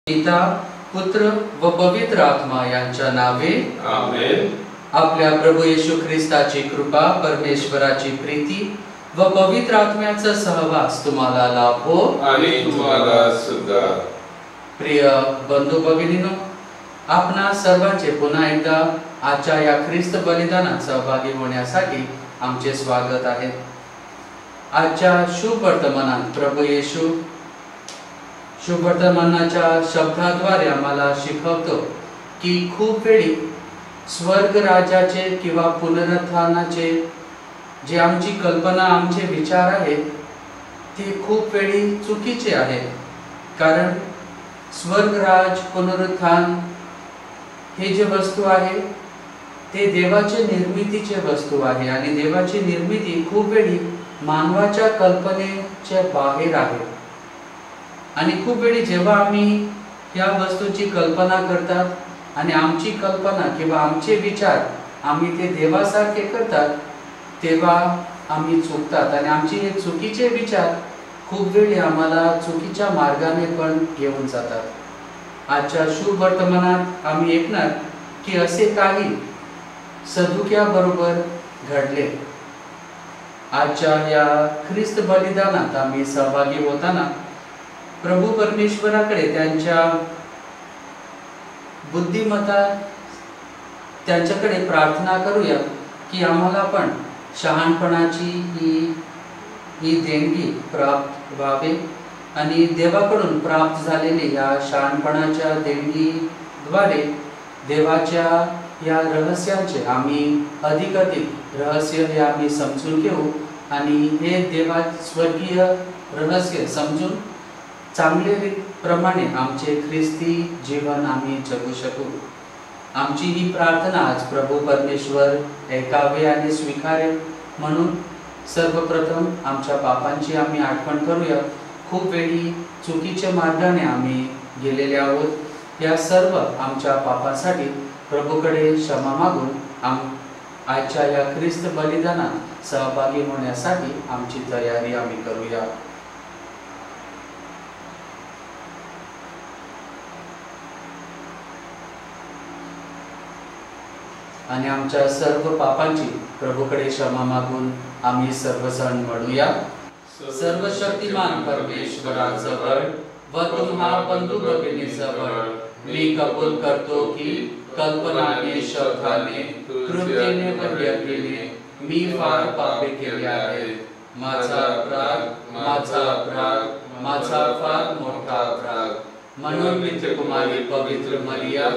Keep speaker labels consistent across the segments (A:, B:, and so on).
A: पिता, पुत्र व पवित्र आत्मा यांच्या नावे
B: आमेन।
A: आपल्या प्रभू येशू ख्रिस्ताची कृपा, परमेश्वराची प्रीती व पवित्र आत्म्याचा सहवास तुम्हाला लाभो
B: आणि तुम्हाला सुद्धा।
A: प्रिय बंधू भगिनींनो, आपणा सर्वांचे पुन्हा एकदा आजच्या या ख्रिस्त बलिदानात सहभागी होण्यासाठी आमचे स्वागत आहे। आजच्या शुभ वर्तमानात प्रभू येशू शुभ वर्तमानाच्या शब्दाद्वारे आम्हाला शिकवतो की खूप वेळी स्वर्ग राज्याचे किंवा पुनरुत्थानाचे जे आमची कल्पना, आमचे विचार आहेत ते खूप वेळी चुकीचे आहेत। कारण स्वर्ग राज, पुनरुत्थान हे जे वस्तू आहे ते देवाचे निर्मितीचे वस्तू आहे आणि देवाची निर्मिती खूप वेळी मानवाच्या कल्पनेच्या बाहेर आहे। आणि खूप वेळी जेव्हा आम्ही या वस्तूची कल्पना करतात आणि आमची कल्पना किंवा आमचे विचार आम्ही ते देवासारखे करतात, तेव्हा आम्ही चुकतात आणि आमचे हे चुकीचे विचार खूप वेळी आम्हाला चुकीच्या मार्गाने पण घेऊन जातात। आजच्या शुभ वर्तमानात आम्ही ऐकणार की असे काही सदुक्याबरोबर घडले। आजच्या या ख्रिस्त बलिदानात आम्ही सहभागी होताना प्रभू परमेश्वराकडे त्यांच्या बुद्धिमत्ता त्यांच्याकडे प्रार्थना करूया की आम्हाला पण शहाणपणाची ही देणगी प्राप्त व्हावे आणि देवाकडून प्राप्त झालेली या शहाणपणाच्या देणगीद्वारे देवाच्या या रहस्याचे आम्ही अधिक रहस्य हे आम्ही समजून घेऊ आणि हे देवा स्वर्गीय रहस्य समजून चांगले प्रमाणे आमचे ख्रिस्ती जीवन आम्ही जगू शकू। आमची ही प्रार्थना आज प्रभू परमेश्वर ऐकावे आणि स्वीकारेल म्हणून सर्वप्रथम आमच्या पापांची आम्ही आठवण करूया। खूप वेळी चुकीच्या मार्गाने आम्ही गेलेले आहोत। या सर्व आमच्या पापांसाठी प्रभूकडे क्षमा मागून आजच्या या ख्रिस्त बलिदानात सहभागी होण्यासाठी आमची तयारी आम्ही करूया। आणि आमच्या सर्व पापांची प्रभूकडे क्षमा मागून आम्ही सर्वजण म्हणूया। सर्वशक्तिमान परमेश्वराजवळ व तुम्हा बंधू भगिनीजवळ मी कबूल करतो की कल्पनाने, शब्दाने, कृतीने व व्यक्तीने मी फार पापे केली आहेत। माझा अपराध, माझा फार मोठा अपराध। म्हणून मी तुम्हारी पवित्र मरिया,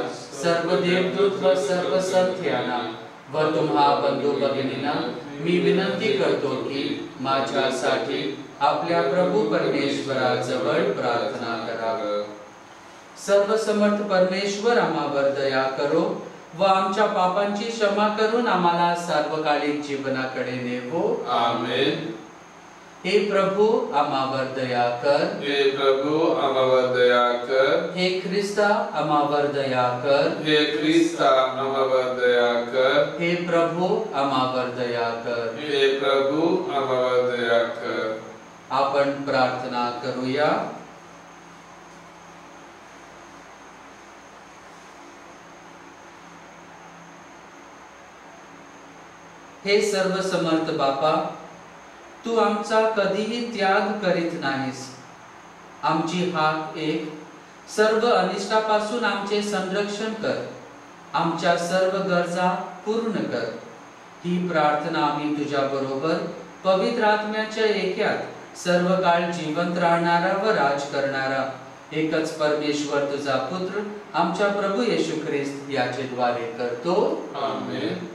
A: सर्व देवदूत व सर्व संत यांना व तुम्हा बंधू भगिनींना मी विनंती करतो की माझ्यासाठी आपल्या प्रभू परमेश्वराजवळ प्रार्थना करावी। सर्वसमर्थ परमेश्वर आम्हावर दया करो व आमच्या पापांची क्षमा करून आम्हाला सार्वकालिक जीवनाकडे नेवो।
B: आमेन।
A: हे प्रभू आम्हावर दया कर।
B: हे प्रभू आम्हावर दया कर।
A: हे ख्रिस्ता आम्हावर दया कर।
B: हे ख्रिस्ता आम्हावर दया कर।
A: हे प्रभू आम्हावर दया कर।
B: हे प्रभू आम्हावर दया कर।
A: आपण प्रार्थना करूया। हे सर्व समर्थ बापा, तू आमचा कधीही त्याग करीत नाहीस। आमची हाक एक, सर्व अनिष्टापासून आमचे संरक्षण कर, आमच्या सर्व गरजा पूर्ण कर। ही प्रार्थना आम्ही तुझ्या बरोबर पवित्र आत्म्याच्या ऐक्यात सर्व काळ जिवंत राहणारा व राज करणारा एकच परमेश्वर तुझा पुत्र आमच्या प्रभू येशू ख्रिस्त याचे द्वारे करतो।
B: आमेन।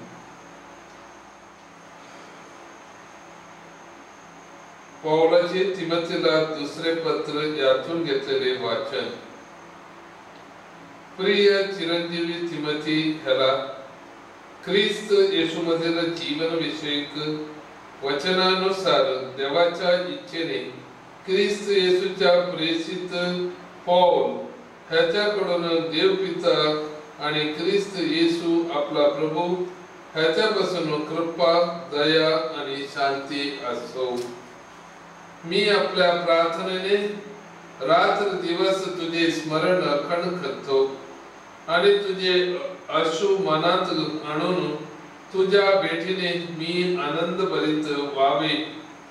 B: पौलाचे तिमोथीला दुसरे पत्र यातून घेतलेले वाचन। प्रिय चिरंजीवी तिमोथी ह्याला ख्रिस्त येशूमधील जीवनविषयक वचनानुसार देवाच्या इच्छेने ख्रिस्त येशूच्या प्रेषित पौल ह्याच्याकडून देवपिता आणि ख्रिस्त येशू आपला प्रभू ह्याच्यापासून कृपा, दया आणि शांती असो। मी आपल्या प्रार्थनेने रात्र दिवस तुझे स्मरण अखंड करतो आणि तुझे अश्रू मनात आणून तुझ्या भेटीने मी आनंद भरीत व्हावे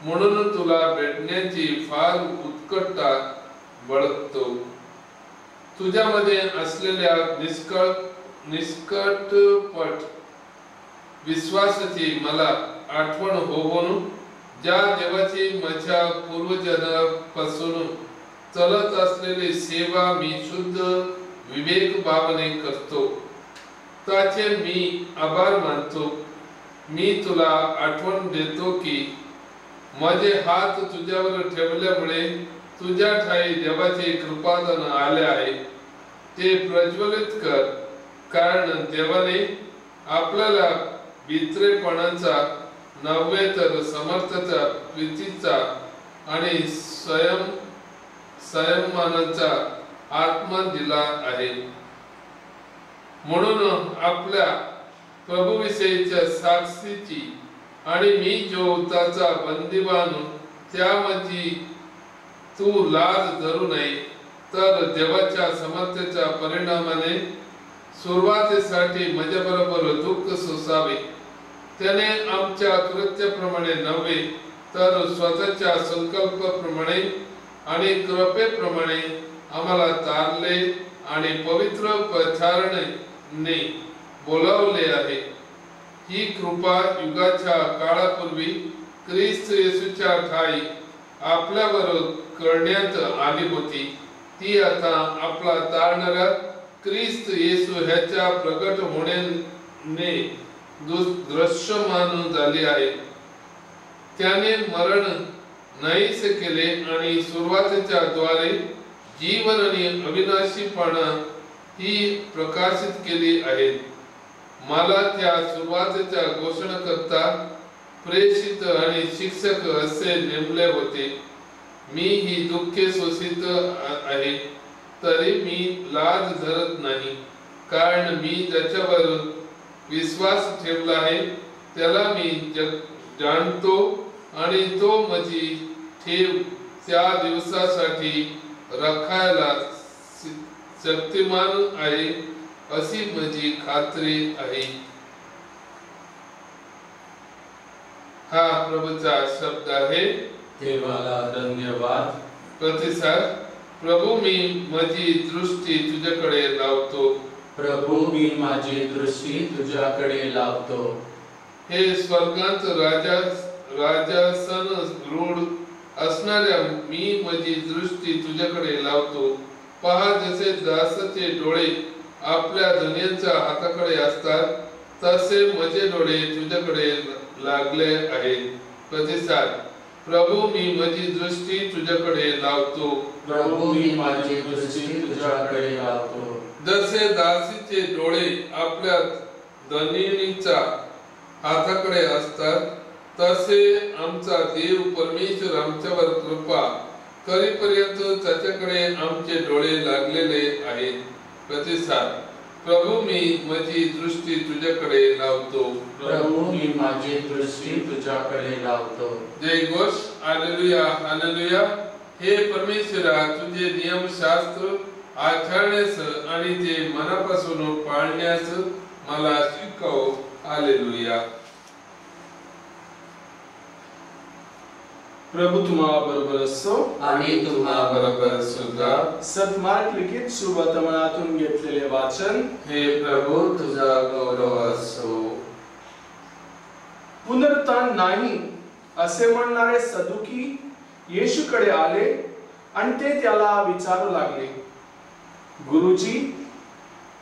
B: म्हणून तुला भेटण्याची फार उत्कटता बाळगतो. तुझ्यामध्ये असलेल्या निष्कपट विश्वासाची मला आठवण होऊन ज्या देवाची माझ्या पूर्वजन्मापासून चलत असलेली सेवा मी शुद्ध विवेक भावने करतो त्याचे मी आभार मानतो. मी तुला आठवण देतो की माझे हात तुझ्यावर ठेवल्यामुळे तुझ्या ठाई देवाचे कृपादान आले आहे ते प्रज्वलित कर, कारण देवाने आपल्याला भित्रेपणाचा नव्हे तर समर्थाचा, प्रीतीचा आणि संयमानाचा आत्मा दिला आहे. म्हणून आपल्या प्रभूविषयीच्या साक्षीची आणि मी जो त्याचा बंदिवान त्यामध्ये तू लाज धरू नये, तर देवाच्या समर्थेच्या परिणामाने सुरुवातीसाठी माझ्याबरोबर दुःख सोसावे. त्याने आमच्या कृत्याप्रमाणे नव्हे तर स्वतःच्या संकल्पाप्रमाणे आणि कृपेप्रमाणे आम्हाला तारले आणि पवित्र पछाडणे बोलावले आहे. ही कृपा युगाच्या काळापूर्वी ख्रिस्त येशूच्या ठाई आपल्यावर करण्यात आली होती. ती आता आपला तारणारा ख्रिस्त येशू ह्याच्या प्रगट होण्याने दृश्यमान झाली आहे. त्याने मरण नाहीसे केले आणि सुरुवातीच्या द्वारे जीवन आणि अविनाशीपणा ही प्रकाशित केली आहे. मला त्या सुरुवातीच्या घोषणा करता प्रेषित आणि शिक्षक असे नेमले होते. मी ही दुःखे सोसित आहे तरी मी लाज धरत नाही, कारण मी ज्याच्यावर विश्वास ठेवला आहे त्याला मी जाणतो आणि तो माझी ठेव त्या दिवसासाठी राखायला शक्तिमान आहे अशी माझी खात्री आहे. हा प्रभूचा शब्द आहे.
A: देवाला धन्यवाद.
B: प्रतिसाद. प्रभू मी माझी दृष्टी तुझ्याकडे लावतो.
A: प्रभू मी माझी दृष्टी तुझ्याकडे लावतो.
B: हे स्वर्गात राजासन रूढ असणाऱ्या मी माझी दृष्टी तुझ्याकडे लावतो. पहा, जसे दासाचे डोळे आपल्या धन्यांच्या हाताकडे असतात तसे माझे डोळे तुझ्याकडे लागले आहेत. प्रतिसाद. प्रभू मी माझी दृष्टी तुझ्याकडे लावतो.
A: प्रभू मी माझी दृष्टी तुझ्याकडे लावतो.
B: जसे दासीचे डोळे आपल्या धनिनीच्या हाताकडे असतात तसे आमचा देव परमेश्वर आमच्यावर कृपा करीपर्यंत त्याच्याकडे आमचे डोळे लागलेले आहेत. प्रतिसाद. प्रभू मी माझी दृष्टी तुझ्याकडे लावतो.
A: प्रभू मी माझी दृष्टी तुझ्याकडे लावतो.
B: जय घोष. Hallelujah, hallelujah. हे परमेश्वरा, तुझे नियमशास्त्र आचरण्यास आणि ते मनापासून पाळण्यास मला शिकव. हालेलुया.
C: प्रभू तुम्हा बरोबर असो
A: आणि तुम्हा बरोबर सुद्धा.
C: सतमार्ग लिखित शुभवर्तमानातून घेतलेले वाचन.
A: हे प्रभू तुझा गौरव असो.
C: पुनरुत्थान नाही असे म्हणणारे सदुकी येशूकडे आले आणि ते त्याला विचारू लागले, गुरुजी,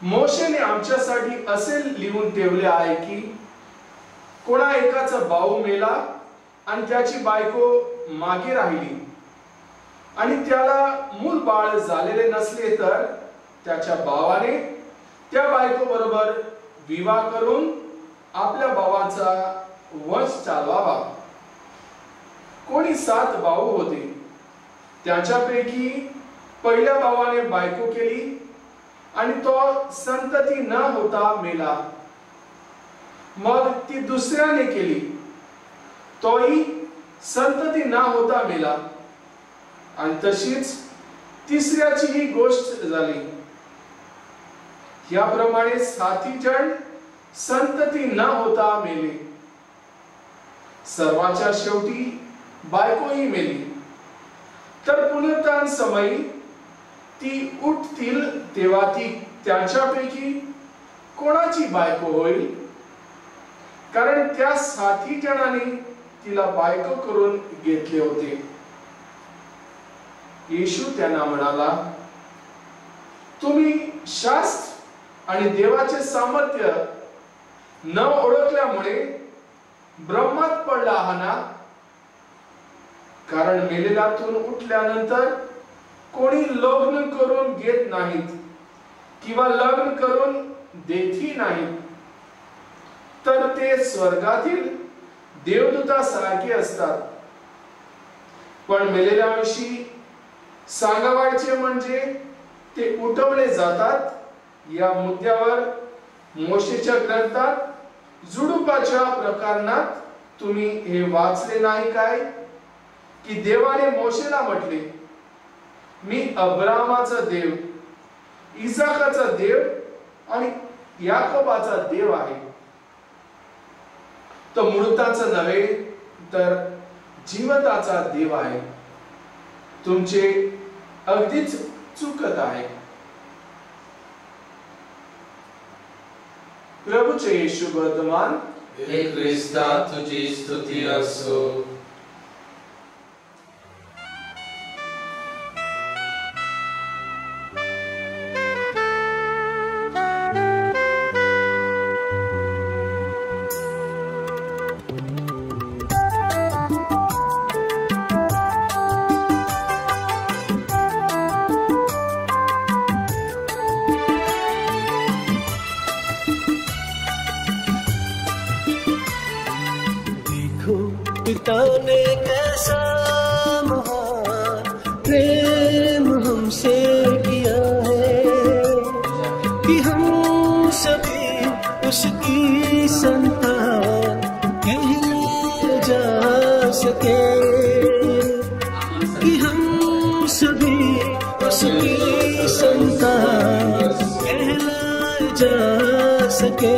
C: मोशेने आमच्यासाठी असे लिहून ठेवले आहे की कोणा एकाचा भाऊ मेला आणि त्याची बायको मागे राहिली आणि त्याला मूल बाळ झालेले नसले तर त्याच्या भावाने त्या बायको बरोबर विवाह करून आपल्या भावाचा वंश चालवावा. कोणी 7 भाऊ होते. त्याच्यापैकी पहिल्या भावाने बायको केली आणि तो संतती न होता मेला. मग ती दुसऱ्याने केली, तोही संतती न होता मेला. आणि तशीच तिसऱ्याची ही गोष्ट झाली. याप्रमाणे 7 जण संतती न होता मेले. सर्वाच्या शेवटी बायकोही मेली. तर पुनरुत्थान समयी ती उठतील तेव्हा ती त्यांच्यापैकी कोणाची बायको होईल? कारण त्या 7 जणांनी तिला बायको करून घेतले होते. येशू त्यांना म्हणाला, तुम्ही शास्त्र आणि देवाचे सामर्थ्य न ओळखल्यामुळे भ्रमात पडला आहात. कारण मेलेल्यातून उठल्यानंतर कोणी लग्न करून घेत नाहीत किंवा लग्न करून देतही नाहीत, तर ते स्वर्गातील देवदूतासारखे असतात. पण मेलेल्याविषयी सांगावयाचे म्हणजे ते उठवले जातात. या मुद्द्यावर मोशेच्या ग्रंथात जुडुपाच्या प्रकरणात तुम्ही हे वाचले नाही काय, की देवाने मोशेला म्हटले, मी अब्रामाचा देव, इसाकाचा देव आणि याकोबाचा देव आहे. तो मृताचा नव्हे तर जिवंताचा देव आहे. तुमचे अगदीच चुकत आहे. प्रभूचे येशू वर्तमान.
A: हे ख्रिस्ता तुझी स्तुती असो.
D: पिता ने कैसा महान प्रेम हमसे किया है कि हम सभी उसकी संतान कहलाए जा सके, कि हम सभी उसकी संतान कहलाए जा सके.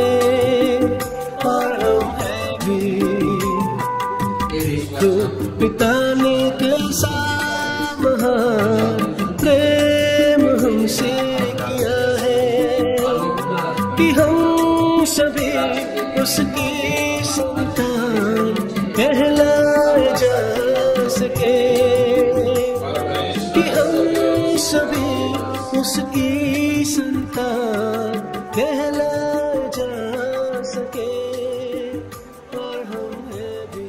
D: पिता ने कैसा महान प्रेम हमसे किया है कि हम सभी उसकी संतान कहलाए जा सके, कि हम सभी उसकी संतान कहलाए जा सके. और हमें भी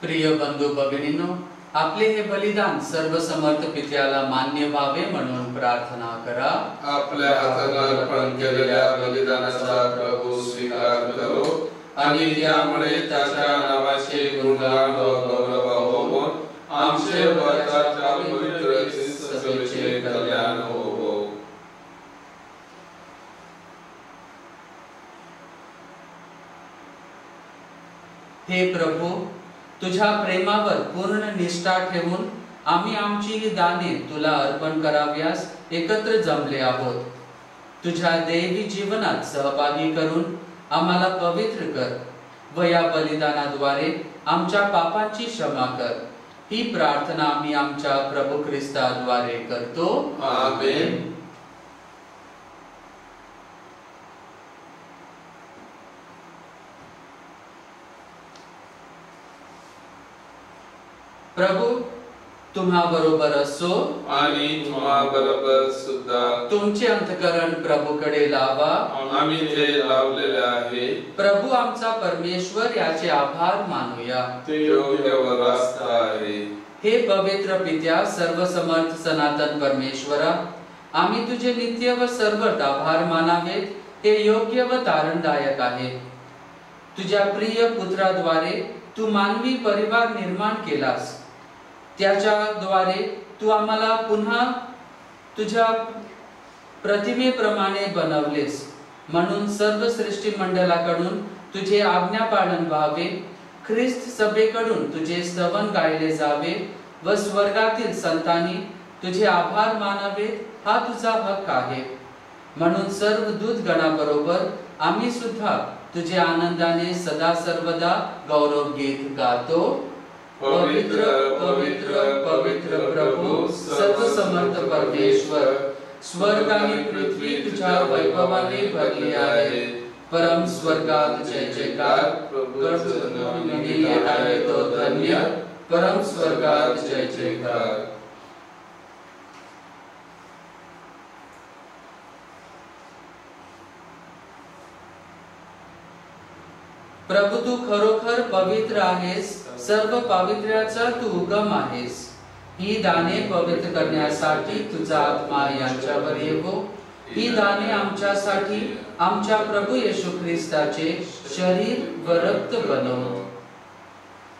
A: प्रिय बंधू भगिनींनो, आपले हे बलिदान सर्व समर्थ पित्याला मान्य व्हावे म्हणून प्रार्थना करा.
B: आपल्या हाताने अर्पण केलेल्या बलिदानाचा प्रभू स्वीकार करो आणि त्यामुळे त्याच्या नावाचे गुणगान व गौरव होवो. आमचे व त्याच्या पवित्र सभेचे कल्याण होवो.
A: हे प्रभू, तुझ्या प्रेमावर पूर्ण निष्ठा ठेवून आम्ही आमची ही दाने तुला अर्पण कराव्यास एकत्र जमले आहोत. तुझ्या दैवी जीवनात सहभागी करून आम्हाला पवित्र कर व या बलिदानाद्वारे आमच्या पापांची क्षमा कर. ही प्रार्थना आम्ही आमच्या प्रभू ख्रिस्ताद्वारे करतो.
B: आमेन.
A: प्रभू तुम्हा बरोबर असो
B: आणि तुम्हा बरोबर सुद्धा.
A: तुमचे अंतःकरण प्रभूकडे लावा.
B: आम्ही ते लावलेले आहे.
A: प्रभू आमचा परमेश्वर याचे आभार मानूया.
B: ते योग्य व रास्त आहे.
A: हे पवित्र पित्या, सर्वसमर्थ सनातन परमेश्वरा, आम्ही तुझे नित्य व सर्वत्र आभार मानावेत हे योग्य व तारणदायक आहे. तुझ्या प्रिय पुत्राद्वारे तू मानवी परिवार निर्माण केलास. त्याच्याद्वारे तू आम्हाला पुन्हा तुझ्या प्रतिमेप्रमाणे बनवलेस, म्हणून सर्व सृष्टी मंडळाकडून तुझे आज्ञा पालन व्हावे, ख्रिस्त सभेकडून तुझे स्तवन गायले जावे व स्वर्गातील संतांनी तुझे आभार मानावे, हा तुझा हक्क आहे. म्हणून सर्व दूत गणाबरोबर आम्ही सुद्धा तुझे आनंदाने सदा सर्वदा गौरव गीत गातो. पवित्र पवित्र पवित्र प्रभू सर्व समर्थ परमेश्वर, स्वर्ग आणि पृथ्वी तुझ्या वैभवाने भरली आहे. परम स्वर्गात जय जयकार, प्रभू येत आहे तो धन्य, परम स्वर्गात जय जयकार. प्रभू तू खरोखर पवित्र आहेस, सर्व पावित्र्याचा तू उगम आहेस. ही दाने पवित्र करण्यासाठी तुझा आत्मा यांच्यावर येवो. ही दाने आमच्यासाठी आमच्या प्रभू येशू ख्रिस्ताचे शरीर व रक्त बनव.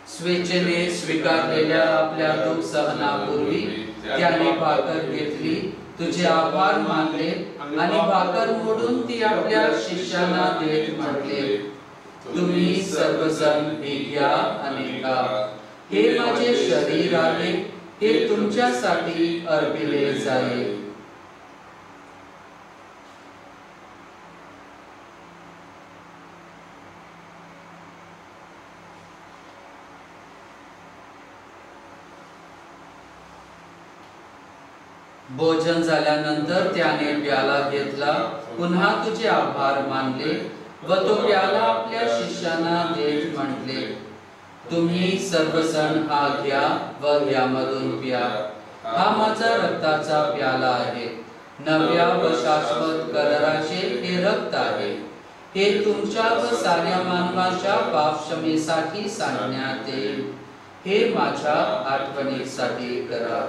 A: स्वेच्छेने स्वीकारलेल्या आपल्या दुःख सहनापूर्वी त्याने भाकर घेतली, तुझे आभार मानले आणि भाकर मोडून ती आपल्या शिष्यांना देत म्हटले, तुम्ही सर्वजण हे घ्या आणि खा. हे माझे शरीर आहे, हे तुमच्यासाठी अर्पिले जाईल. भोजन झाल्यानंतर त्याने प्याला घेतला, पुन्हा तुझे आभार मानले व तो प्याला आपल्या शिष्यांना देत म्हटले, तुम्ही सर्वजण हा घ्या व यामधून प्या. हा माझा रक्ताचा प्याला आहे, नव्या व शाश्वत कराराचे हे रक्त आहे. हे तुमच्या व साऱ्या मानवाच्या पापक्षमेसाठी सांगण्यात येईल. हे माझ्या आठवणीसाठी करा.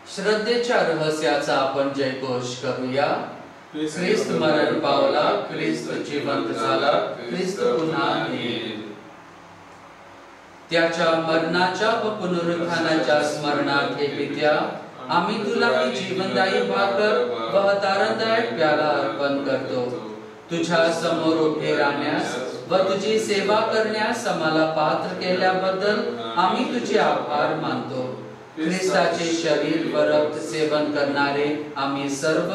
A: श्रद्धेच्या रहस्याचा आपण जयघोष करूया. ख्रिस्त मरण पावला, ख्रिस्त जिवंत झाला, ख्रिस्त पुन्हा येईल. त्याच्या मरणाच्या व पुनरुत्थानाच्या स्मरणार्थ हे पित्या, आम्ही तुला ही जीवनदायी भाकर व तारणदायक प्याला अर्पण करतो. तुझ्या समोर उभे राहण्यास व तुझी सेवा करण्यास आम्हाला पात्र केल्याबद्दल आम्ही तुझे आभार मानतो. ख्रिस्ताचे शरीर व रक्त सेवन करणारे आम्ही सर्व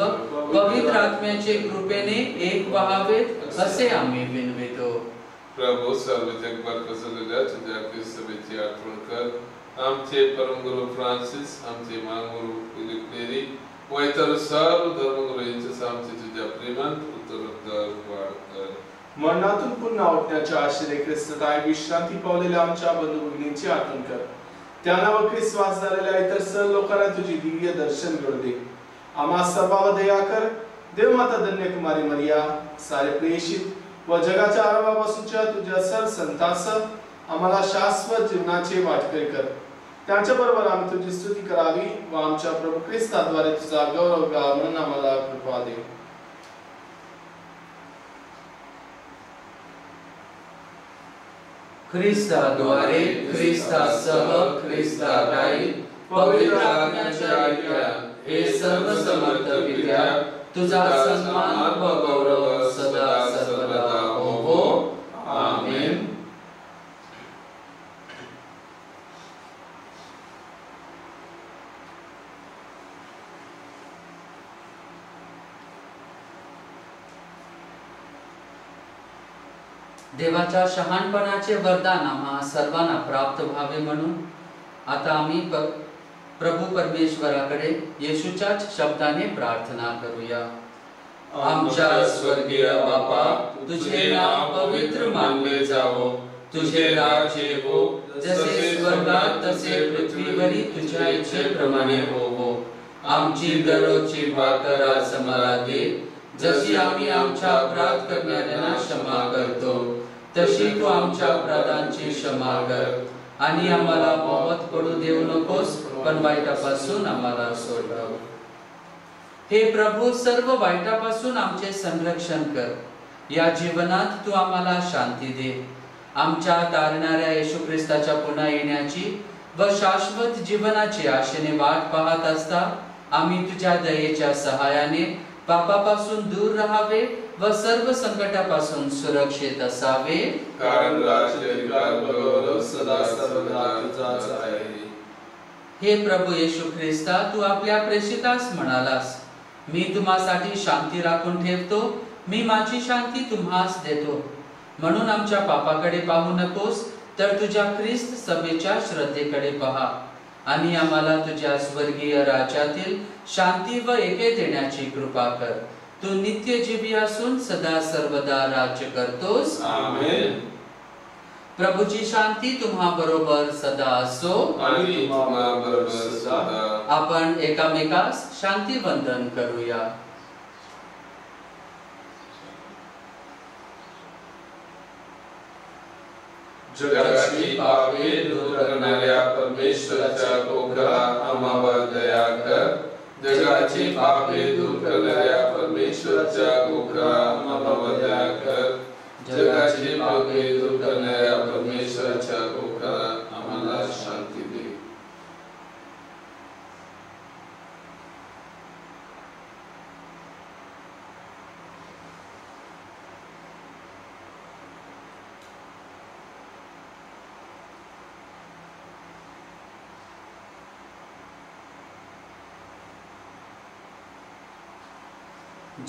A: पवित्र आत्म्याचे कृपेने एक व्हावेत असे आम्ही विनवितो.
B: प्रभू सर्व जगभर पसरलेल्या तुझ्या ख्रिस्त सभेची आठवण कर. आमचे परमगुरू फ्रान्सिस, आमचे महागुरू फिलिप नेरी व इतर सर्व धर्मगुरू यांचे आमचे तुझ्या प्रेमात उत्तरोत्तर वाढ कर.
C: मरणातून पुन्हा उठण्याच्या आशेने ख्रिस्तात विश्रांती पावलेल्या आमच्या बंधू भगिनींची आठवण कर. त्यांना व ख्रिस्वास झालेल्या इतर सर्व लोकांना तुझी दिव्य दर्शन घडू दे. आम्हा सर्वांवर दया कर. देवमाता धन्यकुमारी मरिया, सारे प्रेषित व जगाच्या आरंभापासूनच्या तुझ्या सर्व संतांस आम्हाला शाश्वत जीवनाचे वाटकरी कर. त्यांच्या बरोबर आम्ही तुझी स्तुती करावी व आमच्या प्रभू ख्रिस्ताद्वारे तुझा गौरव गावा म्हणून आम्हाला कृपा दे.
A: ख्रिस्ताद्वारे, ख्रिस्तासह, ख्रिस्तागाई, पवित्र आत्म्याच्या ऐक्यात हे सर्व समर्थ पित्या, तुझा सन्मान व गौरव सदा सर्वदा हो. आमेन. देवाच्या शहाणपणाचे वरदान आम्हा सर्वांना प्राप्त व्हावे म्हणून आता आम्ही प्रभू परमेश्वराकडे येशूच्याच शब्दाने प्रार्थना करूया. आमच्या स्वर्गीय बापा, तुझे नाव पवित्र मानले जावो. तुझे राज्य येवो. जसे स्वर्गात तसे पृथ्वीवरी तुझ्या इच्छेप्रमाणे होवो. आमची दररोजची भाकर आज आम्हाला दे. जशी आम्ही आमच्या अपराध करणाऱ्यांना क्षमा करतो, तशी तू आमच्या अपराधांची क्षमा कर. आणि आम्हाला मोहात पडू देऊ नकोस, पण वाईटापासून आम्हाला सोडव. हे प्रभू, सर्व वाईटापासून आमचे संरक्षण कर. या जीवनात तू आम्हाला शांती दे. आमच्या तारणाऱ्या येशू ख्रिस्ताच्या पुन्हा येण्याची व शाश्वत जीवनाची आशेने वाट पाहत असता आम्ही तुझ्या दयेच्या सहाय्याने पापापासून दूर राहावे व सर्व संकटापासून सुरक्षित असावे.
B: कारण राज्य, अधिकार, गौरव सदा सर्वदा तुझाच आहे.
A: हे प्रभू येशू ख्रिस्ता, तू आपल्या प्रेषितास म्हणालास, मी तुम्हासाठी शांती राखून ठेवतो, मी माझी शांती तुम्हास देतो. म्हणून आमच्या पापाकडे पाहू नकोस, तर तुझ्या ख्रिस्त सभेच्या श्रद्धेकडे पहा आणि आम्हाला तुझ्या स्वर्गीय राज्यातील शांती व एके देण्याची कृपा कर. तू नित्यजीवी असून सदा सर्वदा राज्य करतोस.
B: आमेन.
A: प्रभूची शांती तुम्हा बरोबर सदा असो.
B: आणि तुम्हाबरोबर सदा.
A: आपण एकामेकास शांती वंदन करूया.
B: जगाची पापे दूर करणाऱ्या परमेश्वराच्या कोकरा आम्हावर दया कर. जगाची पापे दूर करणाऱ्या परमेश्वराच्या कोकरा आम्हावर दया कर. जगाची पापे दूर करणाऱ्या परमेश्वराच्या कोकरा आम्हाला शांती दे.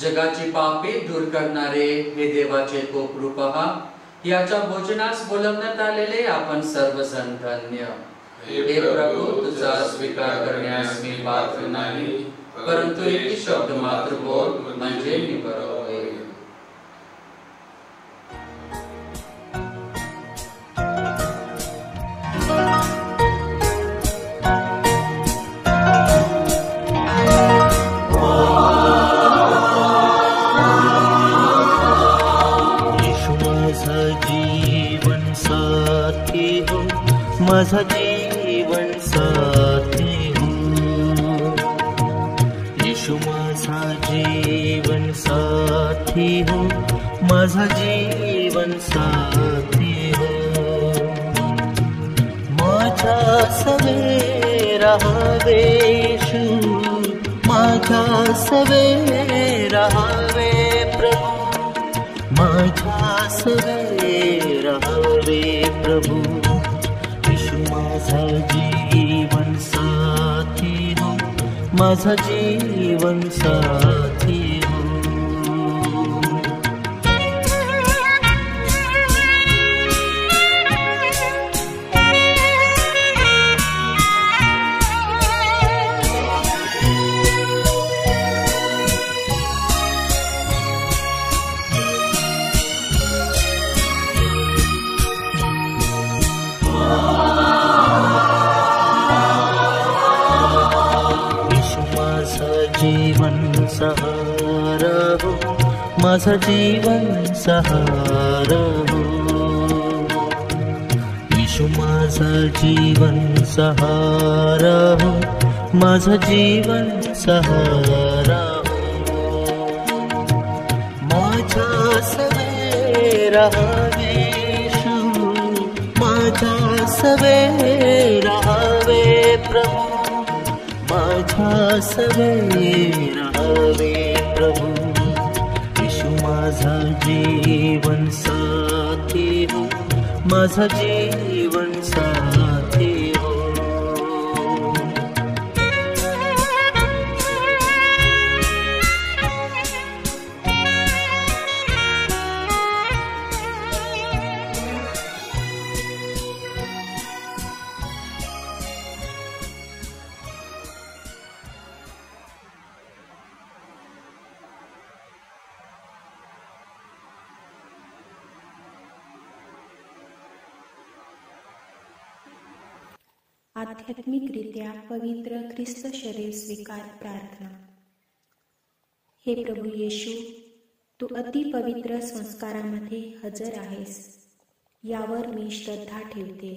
A: जगाची पापे दूर करणारे हे देवाचे कोकरू पहा. याच्या भोजनास बोलवण्यात आलेले आपण सर्वजण धन्य. हे प्रभू, तुझा स्वीकार करण्यास मी पात्र नाही, परंतु एक शब्द मात्र बोल, म्हणजे मी बरा होईल.
D: माझा जीवन साथी हो, येशू माझा जीवन साथी हो, माझा जीवन साथी हो. माझ्या सवे राहावे येशू, माझ्या सवे राहावे प्रभू, माझ्या सवे राहावे प्रभू. माझा जीवन साथी हो, माझा जीवन साथी हो. जीवन सहारा हो, माझा जीवन सहारा हो. येशू माझा जीवन सहारा हो, माझा जीवन सहारा हो. माझ्या सवे राहावे येशू, माझ्या सवे राहावे प्रभू, माझ्या सवे राहावे प्रभू. येशू माझा जीवन साथी हो, माझा जीवन साथी हो.
E: आध्यात्मिकरित्या पवित्र ख्रिस्त शरीर स्वीकार प्रार्थना. हे प्रभू येशू, तू अति पवित्र संस्कारामध्ये हजर आहेस, यावर मी श्रद्धा ठेवते.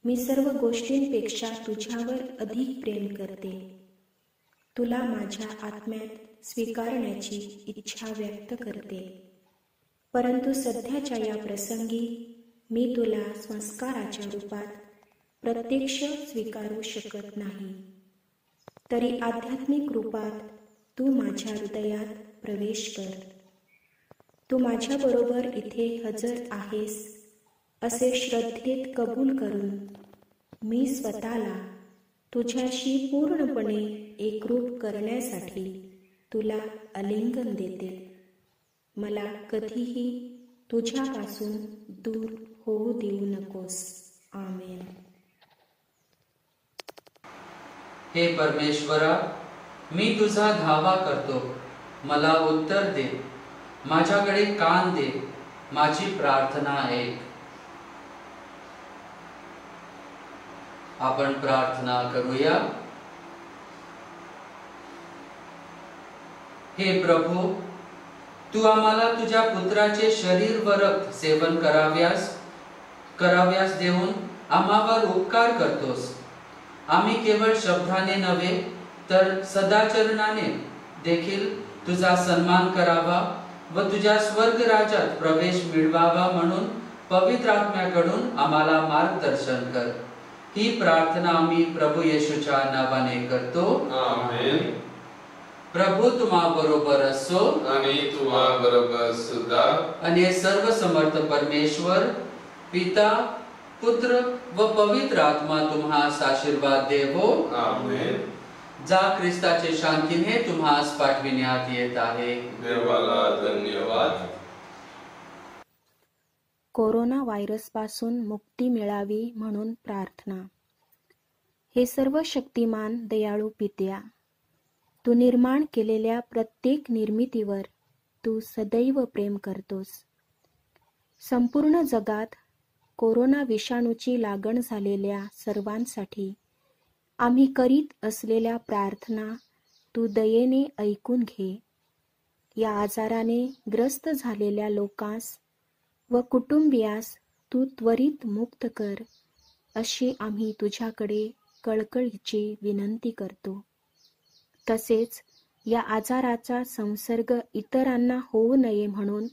E: मी सर्व गोष्टींपेक्षा तुझ्यावर अधिक प्रेम करते. तुला माझ्या आत्म्यात स्वीकारण्याची इच्छा व्यक्त करते. परंतु सध्याच्या या प्रसंगी मी तुला संस्काराच्या रूपात प्रत्यक्ष स्वीकारू शकत नाही. तरी आध्यात्मिक रूपात तू माझ्या हृदयात प्रवेश कर. तू माझ्याबरोबर इथे हजर आहेस असे श्रद्धेत कबूल करून मी स्वतःला तुझ्याशी पूर्णपणे एकरूप करण्यासाठी तुला आलिंगन देते. मला कधीही तुझ्यापासून दूर होऊ देऊ नकोस. आमेन.
A: हे परमेश्वरा, मी तुझा धावा करतो. मला उत्तर दे. माझ्याकडे कान दे. माझी प्रार्थना ऐक. आपण प्रार्थना करूया. हे प्रभू, तू आम्हाला तुझ्या पुत्राचे शरीर व रक्त सेवन कराव्यास देऊन आम्हावर उपकार करतोस. आम्ही केवळ शब्दाने नव्हे तर सदाचरणाने देखील तुझा सन्मान करावा व तुझ्या स्वर्ग राज्यात प्रवेश मिळवावा म्हणून पवित्र आत्म्याकडून आम्हाला मार्गदर्शन कर. ही प्रार्थना आम्ही प्रभू येशूच्या नावाने करतो.
B: आमेन.
A: प्रभू तुम्हा बरोबर असो
B: आणि तुम्हा बरोबर सुद्धा.
A: आणि सर्व समर्थ परमेश्वर पिता, पुत्र व पवित्र आत्मा तुम्हास आशीर्वाद देवो.
B: आमेन.
A: जा ख्रिस्ताचे शांतीने तुम्हास पाठविण्यात येत आहे.
B: देवाला धन्यवाद.
E: कोरोना व्हायरसपासून मुक्ती मिळावी म्हणून प्रार्थना. हे सर्व शक्तिमान दयाळू पित्या, तू निर्माण केलेल्या प्रत्येक निर्मितीवर तू सदैव प्रेम करतोस. संपूर्ण जगात कोरोना विषाणूची लागण झालेल्या सर्वांसाठी आम्ही करीत असलेल्या प्रार्थना तू दयेने ऐकून घे. या आजाराने ग्रस्त झालेल्या लोकांस व कुटुंबियास तू त्वरित मुक्त कर अशी आम्ही तुझ्याकडे कळकळीची विनंती करतो. तसेच या आजाराचा संसर्ग इतरांना होऊ नये म्हणून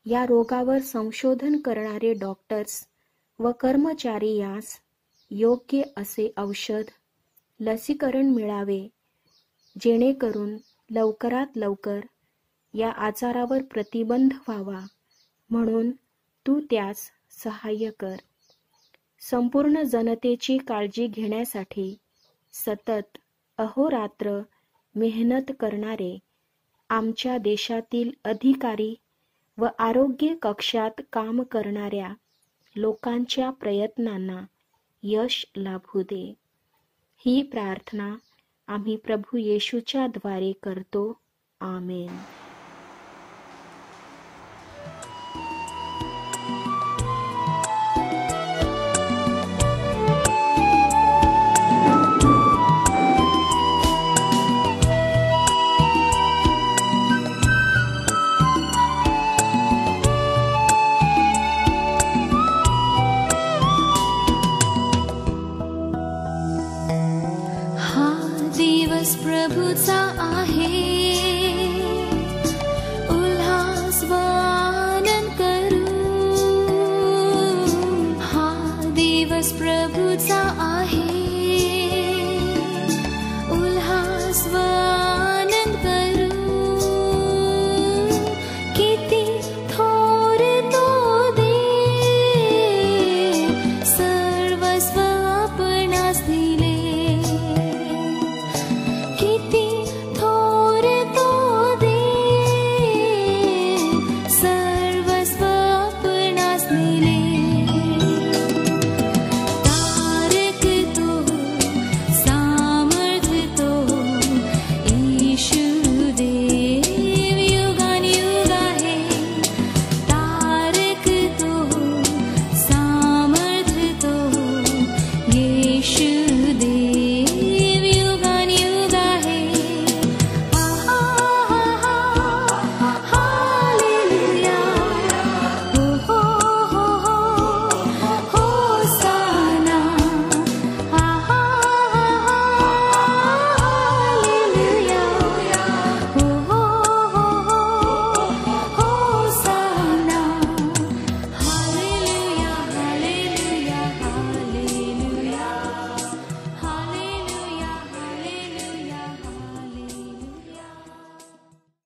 E: या रोगावर संशोधन करणारे डॉक्टर्स व कर्मचारी यास योग्य असे औषध, लसीकरण मिळावे, जेणेकरून लवकरात लवकर या आजारावर प्रतिबंध व्हावा म्हणून तू त्यास सहाय्य कर. संपूर्ण जनतेची काळजी घेण्यासाठी सतत अहोरात्र मेहनत करणारे आमच्या देशातील अधिकारी व आरोग्य कक्षात काम करणाऱ्या लोकांच्या प्रयत्नांना यश लाभू दे. ही प्रार्थना आम्ही प्रभू येशूच्या द्वारे करतो. आमेन.